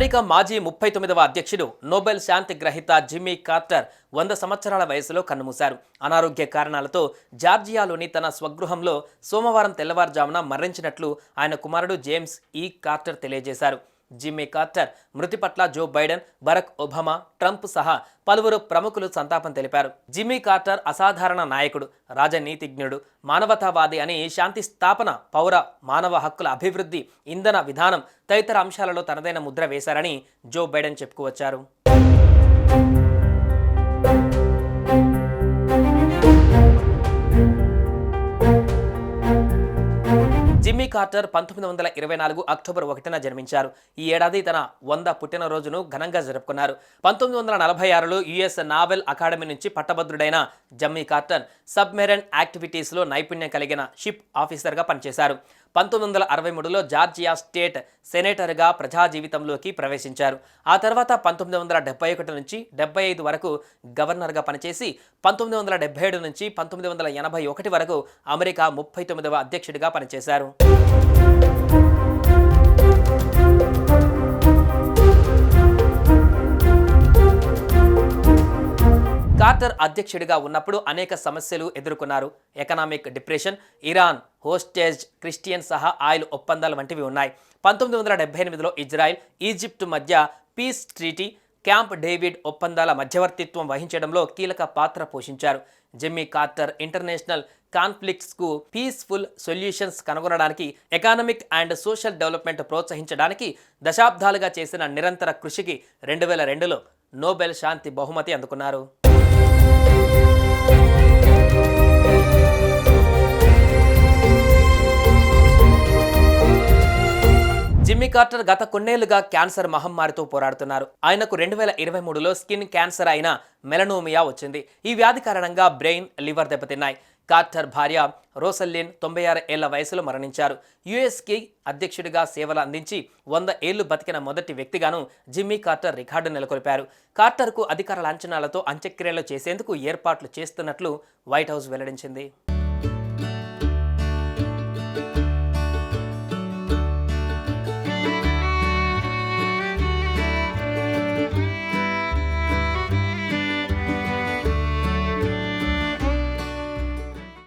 America మాజీ 39వ అధ్యక్షుడు Nobel శాంతి గ్రహీత జిమ్మీ కార్టర్ 100 సంవత్సరాల వయసులో కన్నుమూశారు. అనారోగ్య కారణాలతో జార్జియాలోని తన స్వగృహంలో సోమవారం తెల్లవారుజామున మరణించినట్లు ఆయన కుమారుడు జేమ్స్ ఈ కార్టర్ తెలియజేశారు. జిమ్మీ కార్టర్ మృతి పట్ల Joe Biden, Barack Obama, Trump సహా పలువురు ప్రముఖులు సంతాపం తెలిపారు. జిమ్మీ కార్టర్ అసాధారణ నాయకుడు, రాజనీతిజ్ఞుడు, మానవతావాది అని శాంతి స్థాపన, పౌర మానవ హక్కుల అభివృద్ధి, ఇంధన విధానం తదితర అంశాలలో తనదైన ముద్ర వేశారని జో బైడెన్ చెప్పుకువచ్చారు. జిమ్మీ కార్టర్ 1924 అక్టోబర్ 1న జన్మించారు. ఈ ఏడాది తన 100 పుట్టినరోజును ఘనంగా జరుపుకున్నారు. 1946లో యుఎస్ నావల్ అకాడమీ నుంచి పట్టభద్రుడైన జిమ్మీ కార్టర్ సబ్మెరైన్ యాక్టివిటీస్లో నైపుణ్యం కలిగిన షిప్ ఆఫీసర్గా పనిచేశారు. 1963లో జార్జియా స్టేట్ సెనేటర్గా ప్రజా జీవితంలోకి ప్రవేశించారు. ఆ తర్వాత 1971 నుంచి 75 వరకు గవర్నర్గా పనిచేసి 1977 నుంచి 1981 వరకు అమెరికా 39వ అధ్యక్షుడిగా పనిచేశారు. కార్టర్ అధ్యక్షుడిగా ఉన్నప్పుడు అనేక సమస్యలు ఎదుర్కొన్నారు. ఎకనామిక్ డిప్రెషన్, ఇరాన్ హోస్టేజ్ క్రిస్టియన్ సహా ఆయిల్ ఒప్పందాలు వంటివి ఉన్నాయి. 1978లో ఇజ్రాయెల్, ఈజిప్ట్ మధ్య పీస్ ట్రీటీ, క్యాంప్ డేవిడ్ ఒప్పందాల మధ్యవర్తిత్వం వహించడంలో కీలక పాత్ర పోషించారు. జిమ్మీ కార్టర్ ఇంటర్నేషనల్ కాన్ఫ్లిక్ట్స్కు పీస్ఫుల్ సొల్యూషన్స్ కనుగొనడానికి, ఎకానమిక్ అండ్ సోషల్ డెవలప్మెంట్ ప్రోత్సహించడానికి దశాబ్దాలుగా చేసిన నిరంతర కృషికి 2002లో నోబెల్ శాంతి బహుమతి అందుకున్నారు. జిమ్మీ కార్టర్ గత కొన్నేళ్లుగా క్యాన్సర్ మహమ్మారితో పోరాడుతున్నారు. ఆయనకు 2023లో స్కిన్ క్యాన్సర్ అయిన మెలనోమియా వచ్చింది. ఈ వ్యాధి కారణంగా బ్రెయిన్, లివర్ దెబ్బతిన్నాయి. కార్టర్ భార్య రోసల్లిన్ 96 ఏళ్ల వయసులో మరణించారు. యుఎస్కి అధ్యక్షుడిగా సేవలు అందించి 100 ఏళ్లు బతికిన మొదటి వ్యక్తిగాను జిమ్మీ కార్టర్ రికార్డు నెలకొల్పారు. కార్టర్కు అధికార లాంఛనాలతో అంత్యక్రియలు చేసేందుకు ఏర్పాట్లు చేస్తున్నట్లు వైట్ హౌస్ వెల్లడించింది.